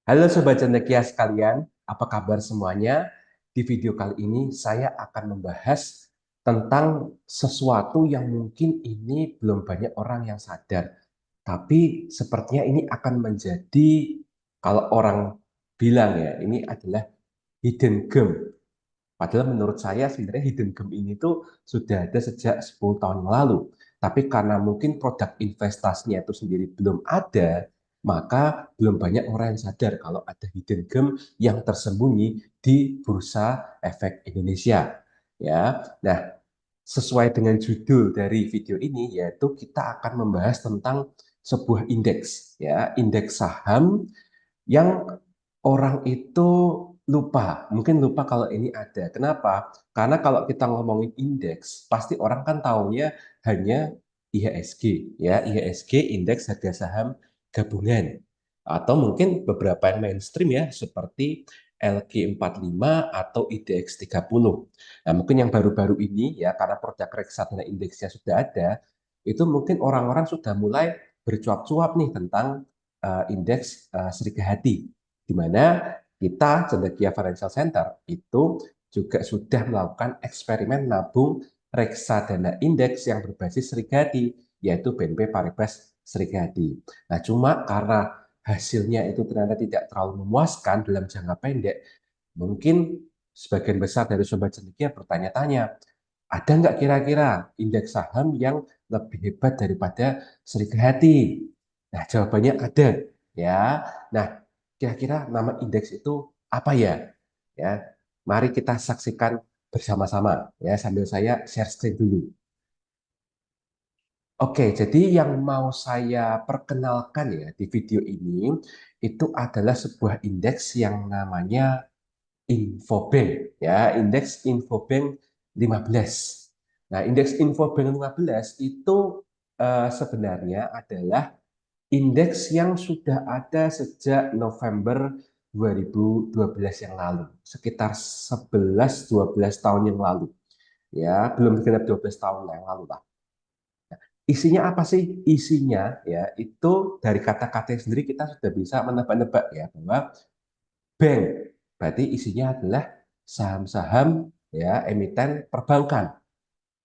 Halo Sobat Cendekia sekalian, apa kabar semuanya? Di video kali ini saya akan membahas tentang sesuatu yang mungkin ini belum banyak orang yang sadar. Tapi sepertinya ini akan menjadi, kalau orang bilang ya, ini adalah hidden gem. Padahal menurut saya sebenarnya hidden gem ini tuh sudah ada sejak 10 tahun yang lalu. Tapi karena mungkin produk investasinya itu sendiri belum ada, maka belum banyak orang yang sadar kalau ada hidden gem yang tersembunyi di Bursa Efek Indonesia. Ya, nah sesuai dengan judul dari video ini yaitu kita akan membahas tentang sebuah indeks, ya, indeks saham yang orang itu lupa, mungkin lupa kalau ini ada. Kenapa? Karena kalau kita ngomongin indeks, pasti orang kan taunya hanya IHSG, ya, IHSG indeks harga saham gabungan. Atau mungkin beberapa yang mainstream ya, seperti LQ45 atau IDX 30. Nah, mungkin yang baru-baru ini ya, karena produk reksadana indeksnya sudah ada, itu mungkin orang-orang sudah mulai bercuap-cuap nih tentang indeks Serikahati, di mana kita Cendekia Financial Center itu juga sudah melakukan eksperimen nabung reksadana indeks yang berbasis Serikahati, yaitu BNP Paribas Serikahati. Nah, cuma karena hasilnya itu ternyata tidak terlalu memuaskan dalam jangka pendek, mungkin sebagian besar dari sobat cendekia bertanya-tanya, ada nggak kira-kira indeks saham yang lebih hebat daripada Serikahati? Nah, jawabannya ada, ya. Nah, kira-kira nama indeks itu apa ya? Ya, mari kita saksikan bersama-sama ya sambil saya share screen dulu. Oke, jadi yang mau saya perkenalkan ya di video ini itu adalah sebuah indeks yang namanya Infobank, ya, indeks Infobank 15. Nah, indeks Infobank 15 itu sebenarnya adalah indeks yang sudah ada sejak November 2012 yang lalu, sekitar 11-12 tahun yang lalu. Ya, belum genap 12 tahun yang lalu lah. Isinya apa sih? Isinya ya itu dari kata-kata sendiri kita sudah bisa menebak-nebak ya bahwa bank berarti isinya adalah saham-saham ya emiten perbankan.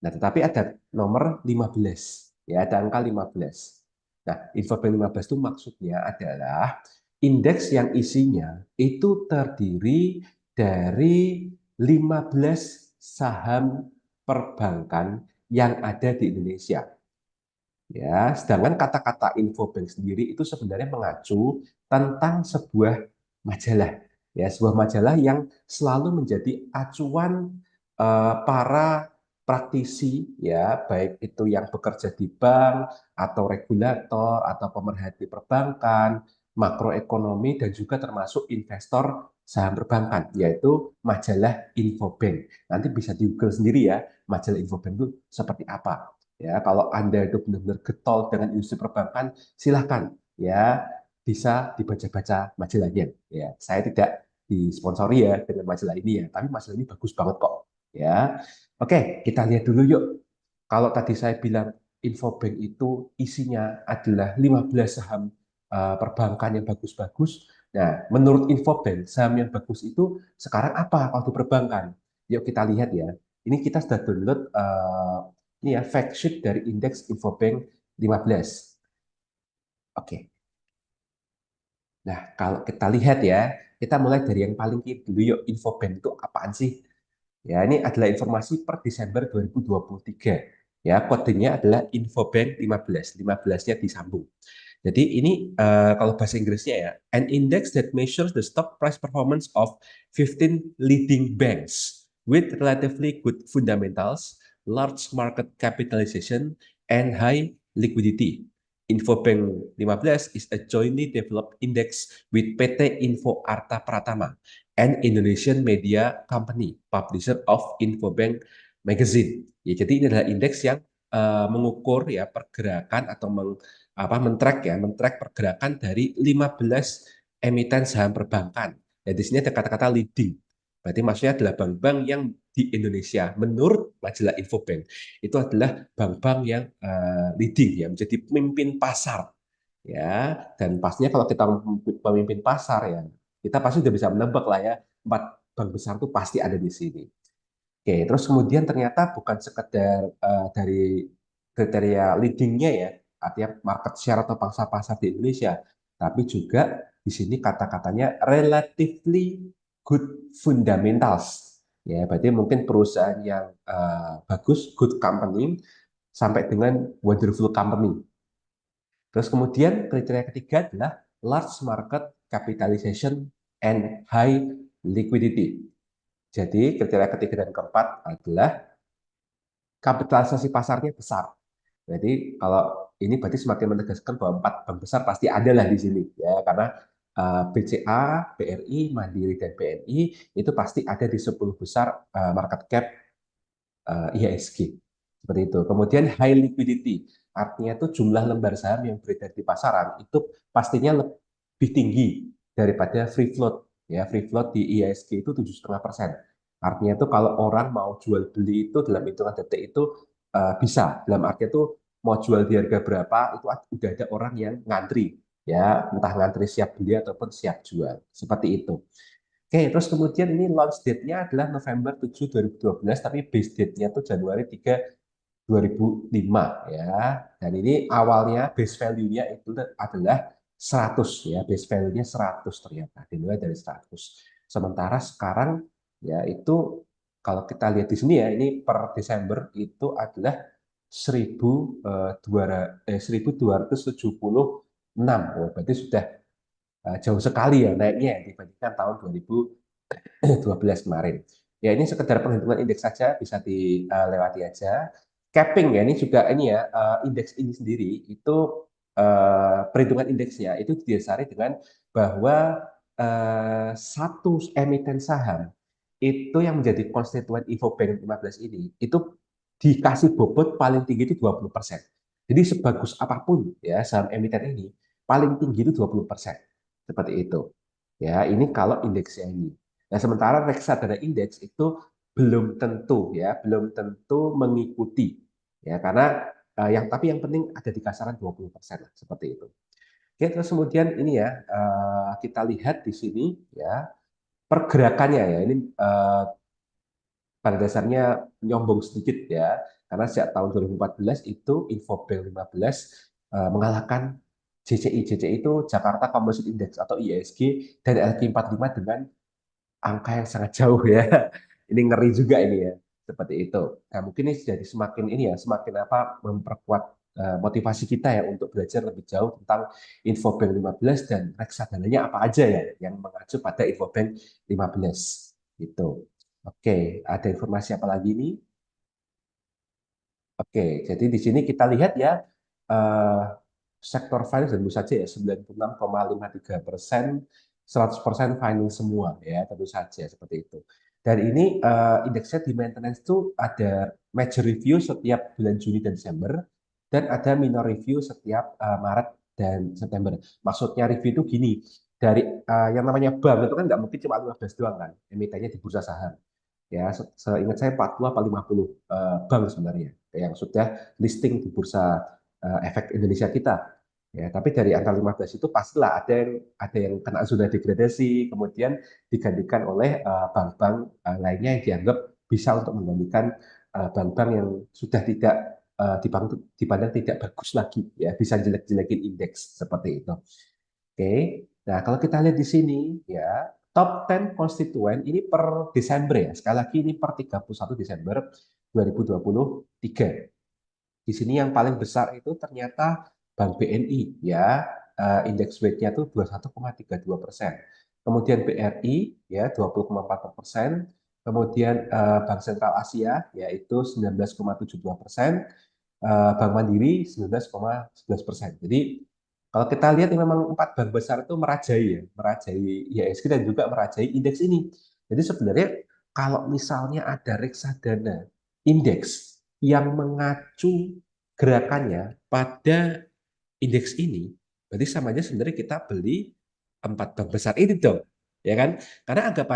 Nah, tetapi ada nomor 15, ya ada angka 15. Nah, Infobank 15 itu maksudnya adalah indeks yang isinya itu terdiri dari 15 saham perbankan yang ada di Indonesia. Ya, sedangkan kata-kata Infobank sendiri itu sebenarnya mengacu tentang sebuah majalah. Ya, sebuah majalah yang selalu menjadi acuan para praktisi ya, baik itu yang bekerja di bank atau regulator atau pemerhati perbankan, makroekonomi dan juga termasuk investor saham perbankan, yaitu majalah Infobank. Nanti bisa di Google sendiri ya, majalah Infobank itu seperti apa. Ya, kalau Anda itu benar-benar getol dengan industri perbankan, silahkan ya bisa dibaca-baca majalahnya. Ya, saya tidak disponsori ya dengan majalah ini ya, tapi majalah ini bagus banget kok. Ya, oke, kita lihat dulu yuk. Kalau tadi saya bilang Infobank itu isinya adalah 15 saham perbankan yang bagus-bagus. Nah, menurut Infobank, saham yang bagus itu sekarang apa kalau di perbankan? Yuk kita lihat ya. Ini kita sudah download ini ya fact sheet dari indeks Infobank 15. Oke. Nah, kalau kita lihat ya, kita mulai dari yang paling kiri dulu yuk. Infobank itu apaan sih? Ya, ini adalah informasi per Desember 2023. Ya, kodenya adalah Infobank 15. 15-nya disambung. Jadi ini kalau bahasa Inggrisnya ya, an index that measures the stock price performance of 15 leading banks with relatively good fundamentals, large market capitalization, and high liquidity. Infobank 15 is a jointly developed index with PT Info Arta Pratama, an Indonesian media company, publisher of Infobank Magazine. Ya, jadi ini adalah indeks yang mengukur ya pergerakan atau men-track ya, men-track pergerakan dari 15 emiten saham perbankan. Dan di sini ada kata-kata leading. Berarti maksudnya adalah bank-bank yang di Indonesia menurut majalah Infobank itu adalah bank-bank yang leading ya, menjadi pemimpin pasar. ya. Dan pastinya kalau kita pemimpin pasar ya, kita pasti sudah bisa menebak lah ya, empat bank besar itu pasti ada di sini. Oke, terus kemudian ternyata bukan sekedar dari kriteria leadingnya ya, artinya market share atau pangsa pasar di Indonesia, tapi juga di sini kata-katanya relatively good fundamentals. Ya, berarti mungkin perusahaan yang bagus, good company, sampai dengan wonderful company. Terus kemudian kriteria ketiga adalah large market capitalization and high liquidity. Jadi kriteria ketiga dan keempat adalah kapitalisasi pasarnya besar. Jadi kalau ini berarti semakin menegaskan bahwa empat bank besar pasti ada lah di sini ya, karena BCA, BRI, Mandiri dan BNI itu pasti ada di 10 besar market cap IHSG. Seperti itu. Kemudian high liquidity, artinya itu jumlah lembar saham yang beredar di pasaran itu pastinya lebih tinggi daripada free float. Ya, free float di IHSG itu 7,5%. Artinya itu kalau orang mau jual beli itu dalam hitungan detik itu bisa. Dalam arti itu mau jual di harga berapa itu udah ada orang yang ngantri. Ya, entah ngantri siap beli ataupun siap jual. Seperti itu. Oke, terus kemudian ini launch date-nya adalah November 7, 2012, tapi base date-nya tuh Januari 3, 2005 ya. Dan ini awalnya base value-nya itu adalah 100 ya, base value-nya 100 ternyata, dimulai dari 100. Sementara sekarang ya itu kalau kita lihat di sini ya, ini per Desember itu adalah 1.276. Oh, berarti sudah jauh sekali ya naiknya ya dibandingkan tahun 2012 kemarin. Ya ini sekedar penghitungan indeks saja, bisa dilewati aja. Capping ya, ini juga ini ya, indeks ini sendiri itu perhitungan indeksnya itu didasari dengan bahwa satu emiten saham itu yang menjadi konstituen Infobank 15 ini itu dikasih bobot paling tinggi itu 20%. Jadi sebagus apapun ya saham emiten ini paling tinggi itu 20%. Seperti itu. Ya, ini kalau indeksnya ini. Nah, sementara reksadana indeks itu belum tentu ya, belum tentu mengikuti. Ya, karena yang penting ada di kasaran 20% lah, seperti itu. Oke, terus kemudian ini ya, kita lihat di sini ya, pergerakannya ya. Ini pada dasarnya nyombong sedikit ya, karena sejak tahun 2014 itu Infobank 15 mengalahkan JCI. JCI itu Jakarta Composite Index atau IISG dan LQ45 dengan angka yang sangat jauh ya. Ini ngeri juga ini ya, seperti itu. Nah, mungkin ini jadi semakin ini ya, semakin apa memperkuat motivasi kita ya untuk belajar lebih jauh tentang Infobank 15 dan reksadananya apa aja ya yang mengacu pada Infobank 15 gitu. Oke, ada informasi apa lagi nih? Oke, jadi di sini kita lihat ya, eh, sektor finance dan tentu saja ya 96,53%, 100% finance semua ya, tentu saja seperti itu. Dan ini indeksnya di maintenance itu ada major review setiap bulan Juni dan Desember, dan ada minor review setiap Maret dan September. Maksudnya review itu gini, dari yang namanya bank itu kan nggak mungkin cuma 15 doang kan, emitennya di bursa saham. Ya, seingat saya 40 atau 50 bank sebenarnya yang sudah listing di bursa efek Indonesia kita. Ya, tapi dari angka 15 itu pastilah ada yang kena zona degradasi, kemudian digantikan oleh bank-bank lainnya yang dianggap bisa untuk menggantikan bank-bank yang sudah tidak dipandang tidak bagus lagi, ya bisa jelek-jelekin indeks seperti itu. Oke, nah kalau kita lihat di sini ya top 10 konstituen ini per Desember ya. Sekali lagi ini per 31 Desember 2023. Di sini yang paling besar itu ternyata Bank BNI ya. Indeks weight-nya itu 21,32%. Kemudian BRI ya 20,4%. Kemudian Bank Sentral Asia yaitu 19,72%. Bank Mandiri 19,11%. Jadi kalau kita lihat memang empat bank besar itu merajai ya, merajai IHSG dan juga merajai indeks ini. Jadi sebenarnya kalau misalnya ada reksadana indeks yang mengacu gerakannya pada indeks ini, berarti sama aja sebenarnya kita beli empat bank besar ini dong. Ya kan? Karena anggap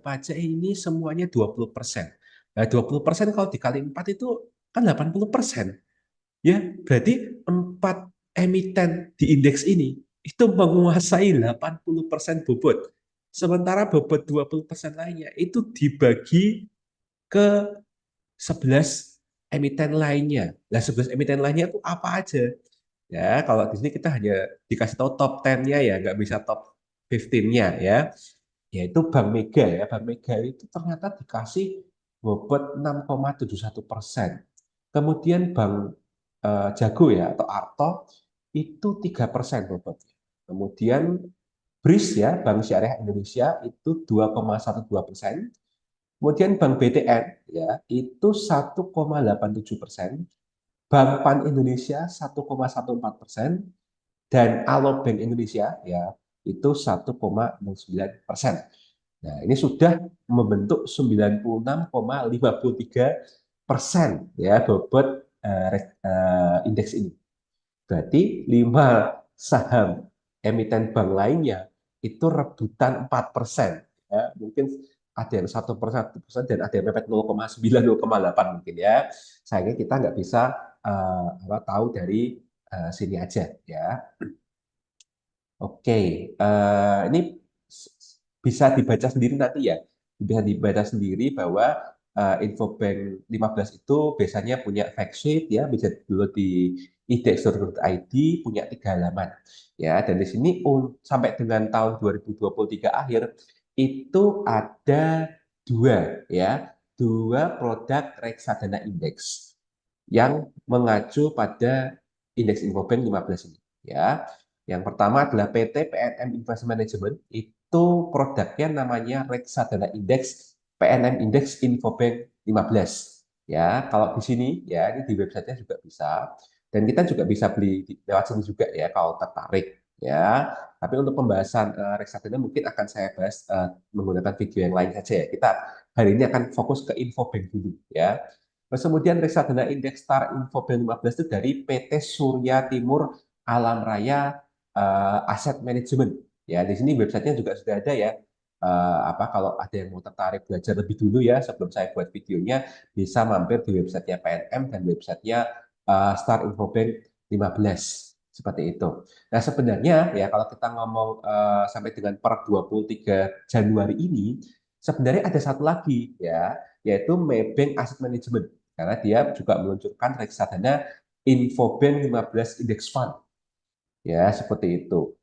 aja ini semuanya 20%. Nah, 20% kalau dikali 4 itu kan 80%. Ya, berarti 4 emiten di indeks ini itu menguasai 80% bobot. Sementara bobot 20% lainnya itu dibagi ke 11 emiten lainnya. Nah, 11 emiten lainnya itu apa aja? Ya, kalau di sini kita hanya dikasih tahu top 10-nya ya, nggak bisa top 15-nya ya. Yaitu Bank Mega ya. Bank Mega itu ternyata dikasih bobot 6,71%. Kemudian Bank Jago ya atau Arto itu 3% bobotnya. Kemudian BRIS ya, Bank Syariah Indonesia itu 2,12%. Kemudian Bank BTN ya itu 1,87%, Bank Pan Indonesia 1,14%, dan Alobank Indonesia ya itu 1,09%. Nah, ini sudah membentuk 96,53% ya bobot indeks ini. Berarti 5 saham emiten bank lainnya itu rebutan 4%. Ya, mungkin ada yang 1% dan ada yang mepet 0,9, 0,8 mungkin ya. Sayangnya kita nggak bisa tahu dari sini aja ya. Oke, ini bisa dibaca sendiri nanti ya. Bisa dibaca sendiri bahwa Infobank 15 itu biasanya punya fact sheet ya, bisa dulu di IDX.id, punya 3 halaman. Ya, dan di sini sampai dengan tahun 2023 akhir itu ada dua produk reksadana indeks yang mengacu pada indeks Infobank 15 ini. Ya, yang pertama adalah PT PNM Investment Management, itu produknya namanya reksadana indeks PNM Index Infobank 15. Ya, kalau di sini ya ini di websitenya juga bisa dan kita juga bisa beli lewat sini juga ya kalau tertarik ya. Tapi untuk pembahasan reksadana mungkin akan saya bahas menggunakan video yang lain saja ya. Kita hari ini akan fokus ke Infobank dulu ya. Terus kemudian reksadana indeks Star Infobank 15 itu dari PT Surya Timur Alam Raya Asset Management. Ya, di sini websitenya juga sudah ada ya. Kalau ada yang mau tertarik belajar lebih dulu ya sebelum saya buat videonya bisa mampir di websitenya PNM dan websitenya Star Infobank 15 seperti itu. Nah, sebenarnya ya kalau kita ngomong sampai dengan per 23 Januari ini sebenarnya ada satu lagi ya yaitu Maybank Asset Management karena dia juga meluncurkan reksadana Infobank 15 Index Fund ya seperti itu.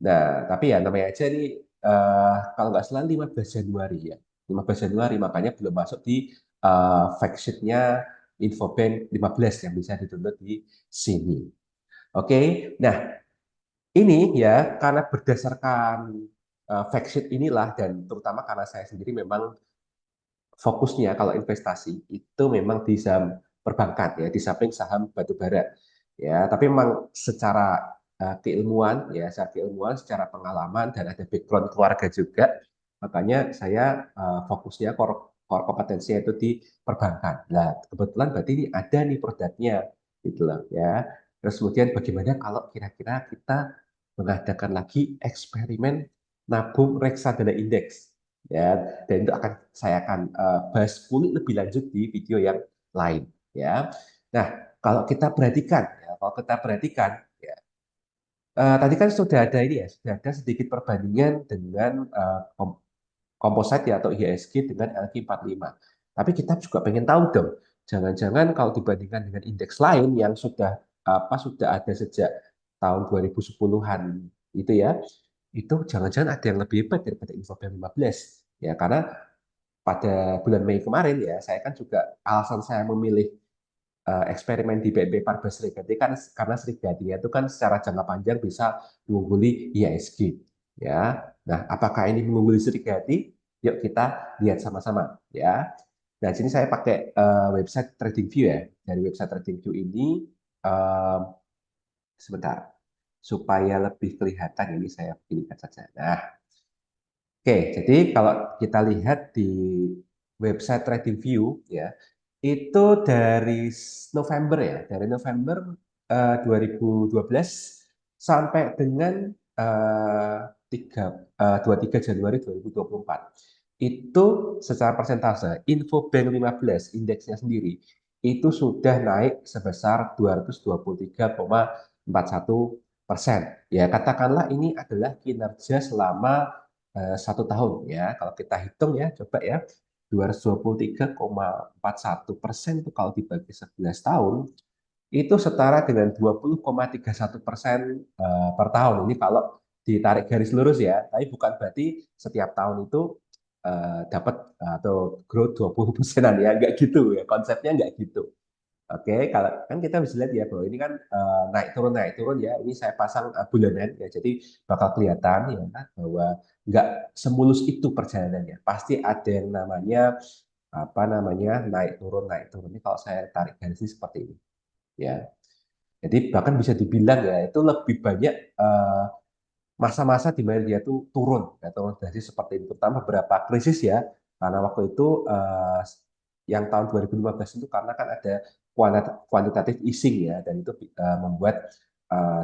Nah, tapi ya namanya aja nih kalau nggak salah 15 Januari ya. 15 Januari makanya belum masuk di fact sheet-nya Infobank 15 yang bisa di-download di sini. Oke. Nah, ini ya karena berdasarkan fact sheet inilah dan terutama karena saya sendiri memang fokusnya kalau investasi itu memang di saham perbankan ya, di samping saham batubara. Ya, tapi memang secara keilmuan ya, secara keilmuan, secara pengalaman dan ada background keluarga juga, makanya saya fokusnya core kompetensinya itu di perbankan. Nah, kebetulan berarti ini ada nih produknya gitu loh ya. Terus kemudian bagaimana kalau kira-kira kita mengadakan lagi eksperimen nabung reksadana indeks ya, dan itu saya akan bahas kulik lebih lanjut di video yang lain ya. Nah, kalau kita perhatikan ya, tadi kan sudah ada ini ya, sudah ada sedikit perbandingan dengan komposit ya atau IHSG dengan LQ45. Tapi kita juga pengen tahu dong, jangan-jangan kalau dibandingkan dengan indeks lain yang sudah ada sejak tahun 2010-an itu ya, itu jangan-jangan ada yang lebih hebat daripada Infobank 15. Ya, karena pada bulan Mei kemarin ya, saya kan juga alasan saya memilih eksperimen di BNP Paribas Serigati kan karena Serigati itu kan secara jangka panjang bisa mengungguli IHSG. Ya, nah apakah ini mengungguli Serigati? Yuk kita lihat sama-sama ya. Nah, di sini saya pakai website TradingView ya. Dari website TradingView ini um, sebentar supaya lebih kelihatan ini saya pilihkan saja. Nah, oke, jadi kalau kita lihat di website TradingView ya, itu dari November ya, dari November 2012 sampai dengan eh, 23 Januari 2024. Itu secara persentase Infobank 15 indeksnya sendiri itu sudah naik sebesar 223,5%. 41%. Ya, katakanlah ini adalah kinerja selama 1 tahun ya. Kalau kita hitung ya, coba ya, 223,41% itu kalau dibagi 11 tahun, itu setara dengan 20,31% per tahun. Ini kalau ditarik garis lurus ya, tapi bukan berarti setiap tahun itu dapat atau growth 20%-an ya, enggak gitu ya. Konsepnya enggak gitu. Oke, kalau kan kita bisa lihat ya bahwa ini kan naik turun ya. Ini saya pasang bulanan ya, jadi bakal kelihatan ya bahwa nggak semulus itu perjalanannya. Pasti ada yang namanya apa namanya naik turun naik turun. Ini kalau saya tarik garis ini seperti ini ya. Jadi bahkan bisa dibilang ya itu lebih banyak masa-masa di mana dia tuh turun ya, turun dari seperti itu. Terutama beberapa krisis ya. Karena waktu itu yang tahun 2015 itu karena kan ada kuantitatif easing ya dan itu membuat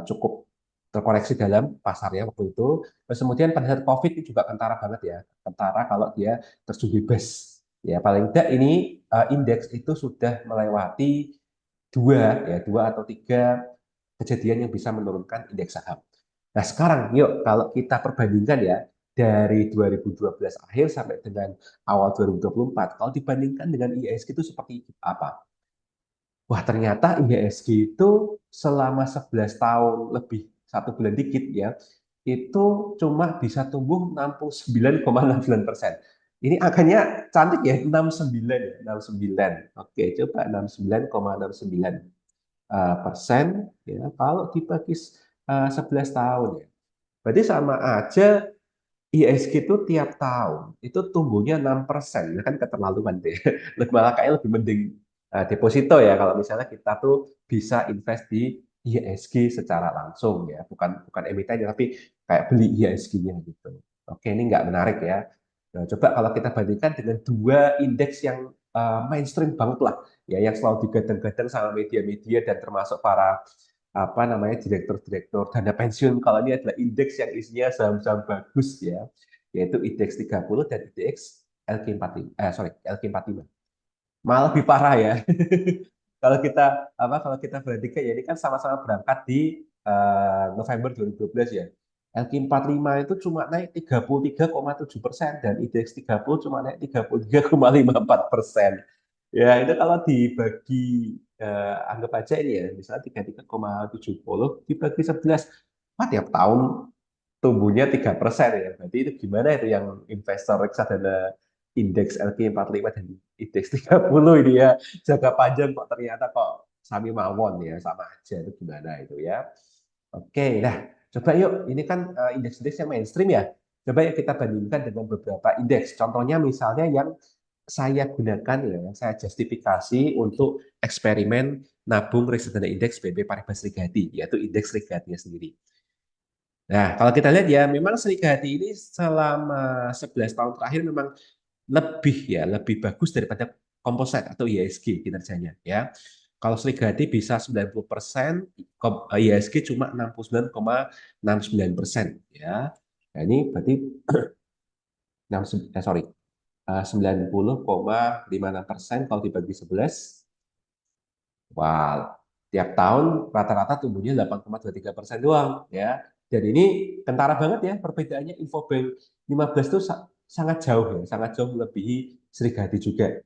cukup terkoreksi dalam pasarnya waktu itu. Terus kemudian pada saat COVID ini juga kentara banget ya. Kentara kalau dia terjun bebas. Ya paling tidak ini indeks itu sudah melewati dua atau tiga kejadian yang bisa menurunkan indeks saham. Nah sekarang yuk kalau kita perbandingkan ya dari 2012 akhir sampai dengan awal 2024, kalau dibandingkan dengan IHSG itu seperti apa? Wah ternyata IHSG itu selama 11 tahun lebih 1 bulan dikit ya, itu cuma bisa tumbuh 69,69%. Ini angkanya cantik ya, 69 ya, 69. Oke, coba 69,69 persen ya kalau dibagi 11 tahun ya. Berarti sama aja ISG itu tiap tahun itu tumbuhnya 6%. Ya kan keterlaluan deh. Malah kayaknya lebih mending deposito ya kalau misalnya kita tuh bisa invest di ISG secara langsung ya, bukan bukan emiten tapi kayak beli ISG-nya gitu. Oke, ini nggak menarik ya. Nah, coba kalau kita bandingkan dengan dua indeks yang mainstream banget lah, ya yang selalu digadang-gadang sama media-media dan termasuk para apa namanya direktur-direktur dana pensiun. Kalau ini adalah indeks yang isinya saham-saham bagus ya, yaitu indeks 30 dan indeks LQ45. Sorry, LQ45. Malah lebih parah ya. Kalau kita perhatikan ya ini kan sama-sama berangkat di November 2012 ya. LQ45 itu cuma naik 33,7% dan indeks 30 cuma naik 33,54%. Ya, itu kalau dibagi anggap aja ini ya, misalnya 33,70 dibagi 11, wah tiap tahun tumbuhnya 3% ya. Berarti itu gimana itu yang investor reksadana indeks LQ45 dan indeks 30 ini ya, jangka panjang kok ternyata kok sami mawon ya, sama aja itu gimana itu ya. Oke, nah coba yuk, ini kan indeks-indeks yang mainstream ya. Coba yuk kita bandingkan dengan beberapa indeks. Contohnya misalnya yang saya gunakan ya, yang saya justifikasi untuk eksperimen nabung reksadana indeks BNP Paribas Serikati, yaitu indeks Serikatinya sendiri. Nah, kalau kita lihat ya, memang Serikati ini selama 11 tahun terakhir memang lebih bagus daripada Composite atau IHSG kinerjanya ya. Kalau Serikati bisa 90%, IHSG cuma 69,69% ya. Nah, ini berarti 90,56% kalau dibagi 11. Wah, tiap tahun rata-rata tumbuhnya 8,23% doang ya. Dan ini kentara banget ya perbedaannya. Infobank 15 itu sangat jauh ya, sangat jauh melebihi Serikati juga.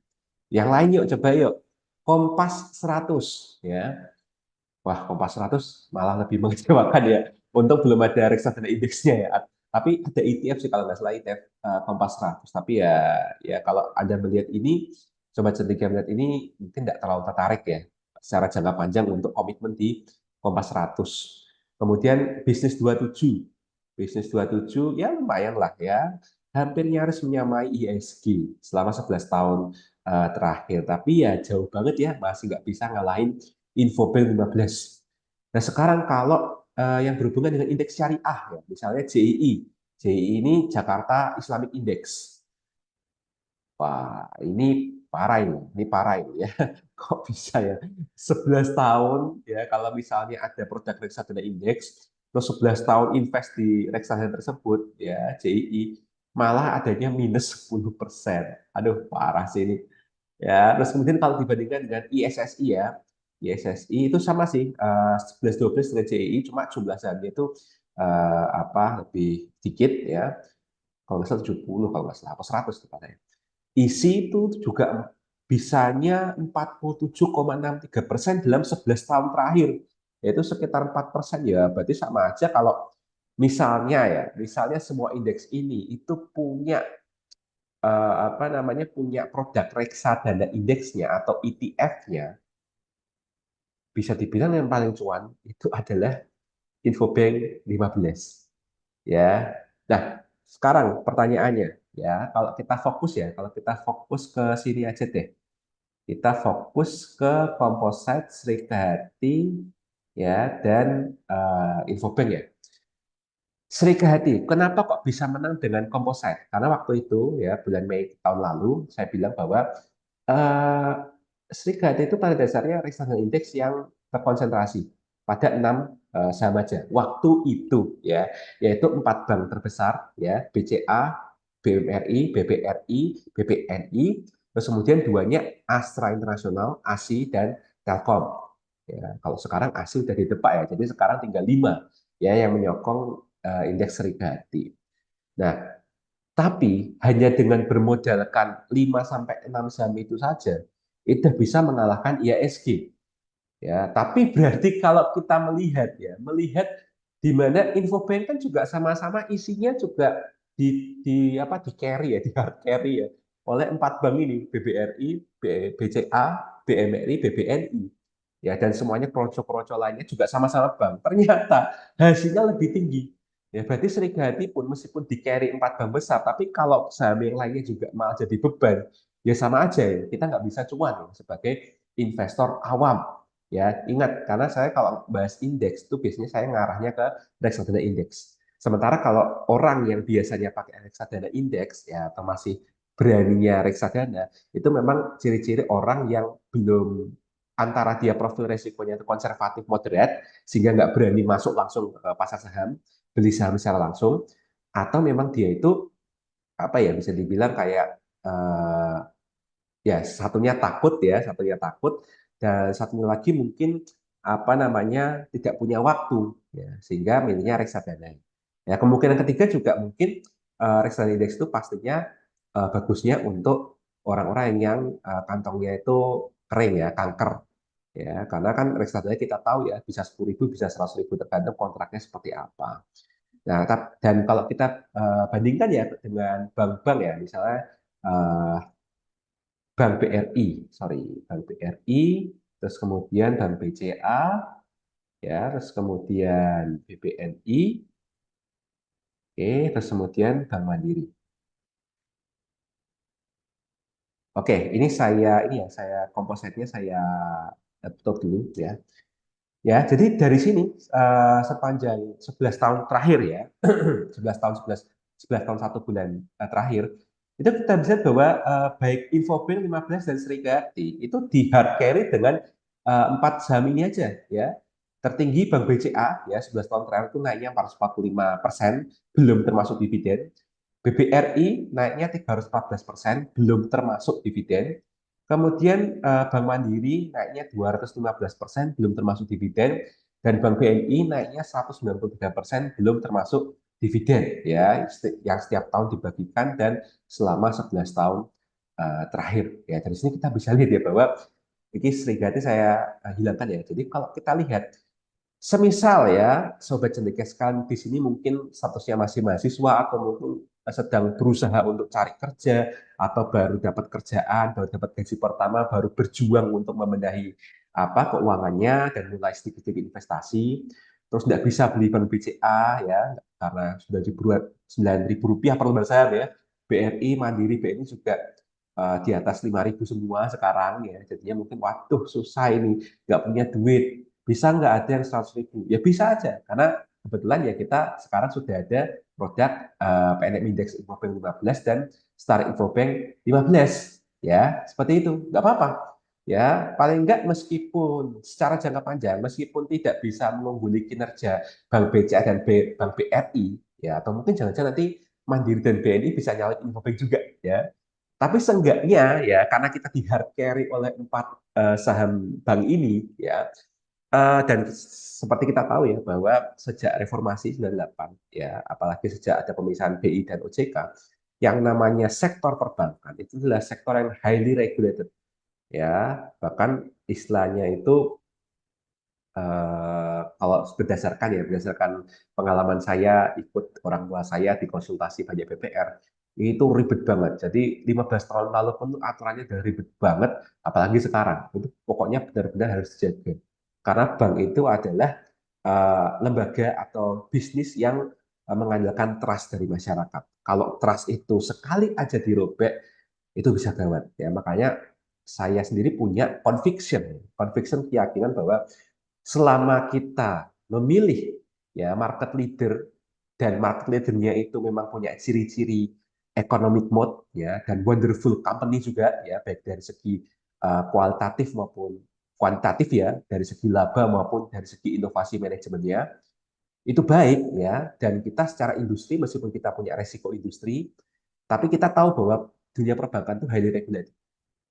Yang lain yuk coba yuk. Kompas 100 ya. Wah, Kompas 100 malah lebih mengecewakan ya. Untung belum ada reksadana indeksnya ya. Tapi ada ETF sih kalau nggak salah ETF Kompas 100. Tapi ya ya kalau Anda melihat ini, coba cerdik melihat ini mungkin tidak terlalu tertarik ya secara jangka panjang untuk komitmen di Kompas 100. Kemudian bisnis 27. Bisnis 27 ya lumayan lah ya. Hampir nyaris menyamai ISG selama 11 tahun terakhir. Tapi ya jauh banget ya, masih nggak bisa ngalahin Infobank 15. Nah sekarang kalau yang berhubungan dengan indeks syariah, ya, misalnya JII. JII ini Jakarta Islamic Index. Wah, ini parah ini ya. Kok bisa ya? 11 tahun ya kalau misalnya ada produk reksadana indeks, terus 11 tahun invest di reksadana tersebut ya, JII malah adanya minus 10%. Aduh, parah sih ini. Ya, terus kemudian kalau dibandingkan dengan ISSI ya, ISSI itu sama sih, 11-12 dengan JII, cuma jumlah sahamnya itu lebih dikit ya. Kalau nggak salah 70, kalau nggak salah, atau 100 tepatnya. Isi itu juga bisanya 47,63% dalam 11 tahun terakhir, yaitu sekitar 4%. Ya berarti sama aja kalau misalnya semua indeks ini itu punya punya produk reksadana indeksnya atau ETF-nya, bisa dibilang yang paling cuan itu adalah Infobank 15 ya. Nah, sekarang pertanyaannya ya, kalau kita fokus ke sini aja deh. Kita fokus ke Composite, Srikahati ya, dan Infobank ya. Srikahati, kenapa kok bisa menang dengan Composite? Karena waktu itu ya bulan Mei tahun lalu saya bilang bahwa eh, Srikahati itu pada dasarnya reksadana indeks yang terkonsentrasi pada 6 saham aja. Waktu itu ya, yaitu 4 bank terbesar ya, BCA, BMRI, BBRI, BBNI, terus kemudian duanya Astra International, ASI, dan Telkom. Ya, kalau sekarang ASI udah di depan ya, jadi sekarang tinggal 5 ya yang menyokong indeks Serigati. Nah, tapi hanya dengan bermodalkan 5 sampai 6 saham itu saja, itu bisa mengalahkan IASG. Ya, tapi berarti kalau kita melihat di mana Infobank kan juga sama-sama isinya juga di carry ya, di hard carry ya oleh 4 bank ini, BBRI, BCA, BMRI, BBNI. Ya, dan semuanya kroco-kroco lainnya juga sama-sama bank. Ternyata hasilnya lebih tinggi. Ya, berarti Serigati pun meskipun di carry 4 bank besar, tapi kalau saham yang lainnya juga malah jadi beban, ya sama aja ya. Kita nggak bisa cuan ya, sebagai investor awam. Ya, ingat, karena saya kalau bahas indeks itu biasanya saya ngarahnya ke reksadana indeks. Sementara kalau orang yang biasanya pakai reksadana indeks, ya atau masih beraninya reksadana, itu memang ciri-ciri orang yang belum, antara dia profil resikonya itu konservatif moderat, sehingga nggak berani masuk langsung ke pasar saham, beli saham secara langsung, atau memang dia itu apa ya, bisa dibilang kayak ya satunya takut, dan satunya lagi mungkin tidak punya waktu ya, sehingga milihnya reksadana. Ya, kemungkinan ketiga juga mungkin reksadana indeks itu pastinya bagusnya untuk orang-orang yang kantongnya itu kering ya, kanker ya, karena kan reksadana kita tahu ya bisa 10.000 bisa 100.000 tergantung kontraknya seperti apa. Nah, dan kalau kita bandingkan ya dengan bank-bank ya, misalnya eh, Bank BRI, sorry, Bank BRI, terus kemudian Bank BCA, ya, terus kemudian BBNI, oke, terus kemudian Bank Mandiri. Oke, ini saya kompositnya saya tutup dulu ya. Ya, jadi dari sini sepanjang 11 tahun terakhir ya, 11 tahun 1 bulan terakhir, itu kita bisa lihat bahwa baik Infobank 15 dan Serikati itu di hard carry dengan 4 saham ini aja ya. Tertinggi Bank BCA ya, 11 tahun terakhir itu naiknya 445%, belum termasuk dividen. BBRI naiknya 314%, belum termasuk dividen. Kemudian Bank Mandiri naiknya 215%, belum termasuk dividen. Dan Bank BNI naiknya 193%, belum termasuk dividen ya, yang setiap tahun dibagikan dan selama 11 tahun terakhir. Ya, dari sini kita bisa lihat ya bahwa ini Serigati saya hilangkan ya. Jadi kalau kita lihat, semisal ya, Sobat Cendekia sekalian di sini mungkin statusnya masih mahasiswa atau mungkin sedang berusaha untuk cari kerja atau baru dapat kerjaan, baru dapat gaji pertama, baru berjuang untuk membenahi keuangannya dan mulai sedikit-sedikit investasi. Terus nggak bisa beli bank BCA ya, karena sudah dibuat Rp9.000 per lembar saham ya. BRI, Mandiri, BNI juga di atas 5.000 semua sekarang ya. Jadinya mungkin waduh susah ini, nggak punya duit, bisa nggak ada yang 100.000? Ya bisa aja, karena kebetulan ya kita sekarang sudah ada produk PNM Index Infobank 15 dan Star Infobank 15. Ya, seperti itu. Nggak apa-apa. Ya, paling nggak meskipun secara jangka panjang, meskipun tidak bisa mengungguli kinerja Bank BCA dan Bank BRI, ya, atau mungkin jangan-jangan nanti Mandiri dan BNI bisa nyalip Infobank juga, ya. Tapi seenggaknya ya karena kita di hard carry oleh 4 saham bank ini ya, dan seperti kita tahu ya bahwa sejak reformasi 98 ya, apalagi sejak ada pemisahan BI dan OJK, yang namanya sektor perbankan itu adalah sektor yang highly regulated ya, bahkan istilahnya itu kalau berdasarkan pengalaman saya ikut orang tua saya di konsultasi banyak BPR, itu ribet banget. Jadi 15 tahun lalu pun tuh aturannya udah ribet banget, apalagi sekarang. Itu pokoknya benar-benar harus dijaga. Karena bank itu adalah lembaga atau bisnis yang mengandalkan trust dari masyarakat. Kalau trust itu sekali aja dirobek, itu bisa gawat. Ya, makanya saya sendiri punya conviction keyakinan bahwa selama kita memilih ya market leader dan market leadernya itu memang punya ciri-ciri economic mode ya dan wonderful company juga ya baik dari segi kualitatif maupun kuantitatif ya dari segi laba maupun dari segi inovasi manajemennya itu baik ya dan kita secara industri meskipun kita punya resiko industri tapi kita tahu bahwa dunia perbankan itu highly regulated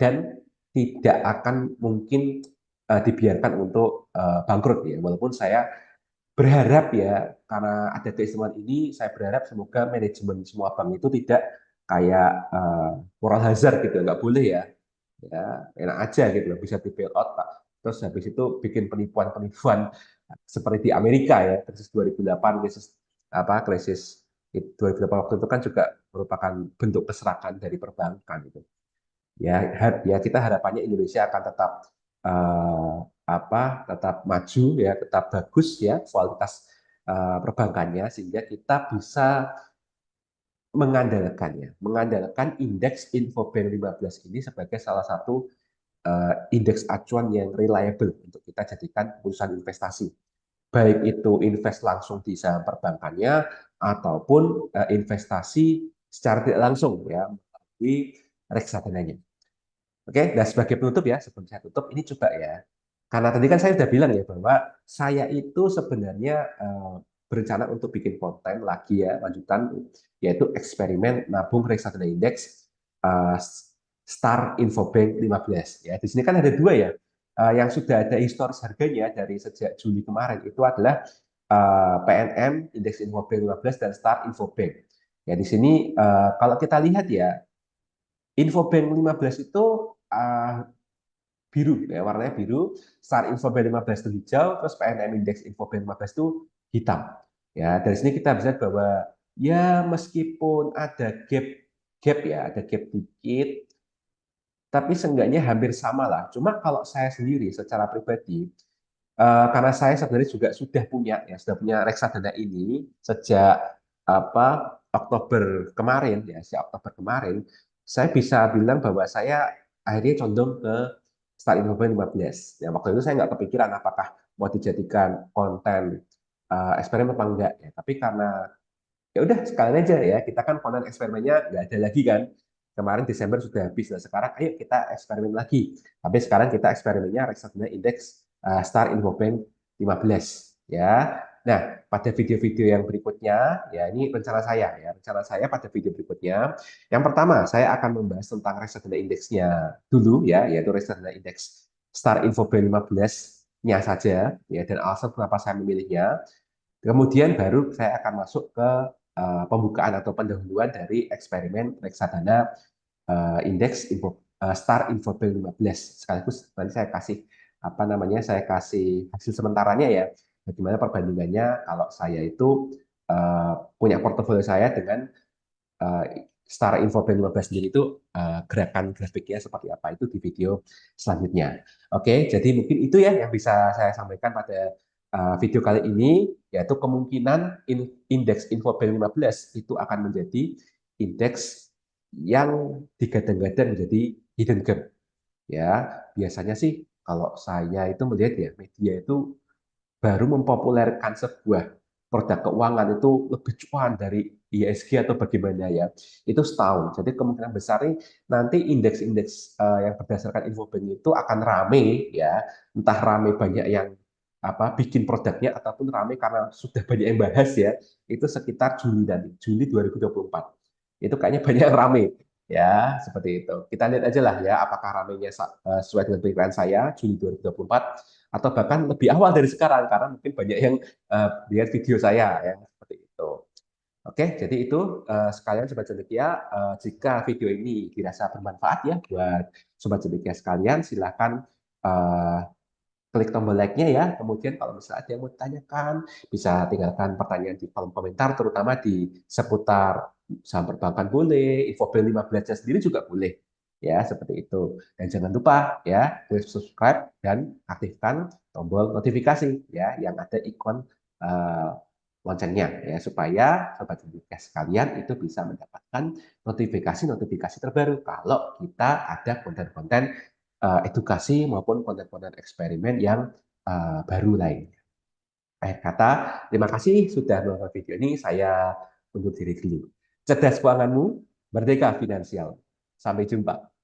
dan tidak akan mungkin dibiarkan untuk bangkrut ya. Walaupun saya berharap ya karena ada keistimewaan ini, saya berharap semoga manajemen semua bank itu tidak kayak moral hazard gitu, nggak boleh ya. Ya enak aja gitu loh, bisa di bail out Pak. Terus habis itu bikin penipuan-penipuan seperti di Amerika ya, krisis 2008, krisis 2008 waktu itu kan juga merupakan bentuk keserakahan dari perbankan itu ya ya kita harapannya Indonesia akan tetap eh, tetap maju ya tetap bagus ya kualitas perbankannya sehingga kita bisa mengandalkan indeks Infobank 15 ini sebagai salah satu indeks acuan yang reliable untuk kita jadikan keputusan investasi baik itu invest langsung di saham perbankannya ataupun investasi secara tidak langsung ya melalui reksadana. Oke, nah sebagai penutup ya, sebelum saya tutup, ini coba ya. Karena tadi kan saya sudah bilang ya bahwa saya itu sebenarnya berencana untuk bikin konten lagi ya, lanjutan, yaitu eksperimen nabung reksadana indeks eh, Star Infobank 15. Ya, di sini kan ada dua ya, yang sudah ada historis harganya dari sejak Juli kemarin, itu adalah PNM, Indeks Infobank 15, dan Star Infobank. Ya, di sini kalau kita lihat ya, Infobank 15 itu biru, ya, warnanya biru. Star Infobank 15 itu hijau, terus PNM Index Infobank 15 itu hitam. Ya, dari sini kita bisa lihat bahwa ya meskipun ada gap ya, ada gap dikit, tapi seenggaknya hampir sama lah. Cuma kalau saya sendiri secara pribadi, karena saya sebenarnya juga sudah punya reksadana ini sejak Oktober kemarin ya, sejak Oktober kemarin, saya bisa bilang bahwa saya akhirnya condong ke Start Infobank 15. Ya, waktu itu saya nggak kepikiran apakah mau dijadikan konten eksperimen apa enggak ya. Tapi karena ya udah sekalian aja ya kita kan konten eksperimennya nggak ada lagi kan kemarin Desember sudah habis nah sekarang ayo kita eksperimen lagi tapi sekarang kita eksperimennya reksadana indeks Star Infobank 15 ya nah pada video-video yang berikutnya ya ini rencana saya pada video berikutnya yang pertama saya akan membahas tentang reksadana indeksnya dulu ya yaitu reksadana indeks Star Infobank 15-nya saja ya dan alasan kenapa saya memilihnya. Kemudian baru saya akan masuk ke pembukaan atau pendahuluan dari eksperimen reksadana Star Infobank 15. Sekaligus nanti saya kasih saya kasih hasil sementaranya ya, bagaimana perbandingannya kalau saya itu punya portofolio saya dengan uh, Star Infobank 15 sendiri itu gerakan grafiknya seperti apa itu di video selanjutnya. Oke, jadi mungkin itu ya yang bisa saya sampaikan pada video kali ini, yaitu kemungkinan indeks Infobank 15 itu akan menjadi indeks yang digadang-gadang menjadi hidden gem. Ya, biasanya sih kalau saya itu melihat ya media itu baru mempopulerkan sebuah produk keuangan itu lebih cuan dari ISG atau bagaimana ya itu setahun jadi kemungkinan besar nih nanti indeks-indeks yang berdasarkan Infobank itu akan rame ya entah rame banyak yang bikin produknya ataupun rame karena sudah banyak yang bahas ya itu sekitar Juli nanti Juli 2024 itu kayaknya banyak yang rame Ya, seperti itu. Kita lihat aja lah ya, apakah ramainya sesuai dengan perkiraan saya Juli 2024 atau bahkan lebih awal dari sekarang karena mungkin banyak yang lihat video saya ya seperti itu. Oke, jadi itu sekalian Sobat Cendekia, jika video ini dirasa bermanfaat ya buat Sobat Cendekia sekalian, silakan eh, klik tombol like-nya ya. Kemudian kalau misalnya ada yang mau ditanyakan, bisa tinggalkan pertanyaan di kolom komentar, terutama di seputar saham perbankan boleh, info B15-nya sendiri juga boleh. Ya, seperti itu. Dan jangan lupa ya, klik subscribe dan aktifkan tombol notifikasi ya, yang ada ikon uh, loncengnya ya, supaya sobat cerdas sekalian itu bisa mendapatkan notifikasi-notifikasi terbaru kalau kita ada konten-konten edukasi maupun konten-konten eksperimen yang baru lainnya. Akhir kata, terima kasih sudah menonton video ini. Saya undur diri dulu. Cerdas keuanganmu, merdeka finansial. Sampai jumpa.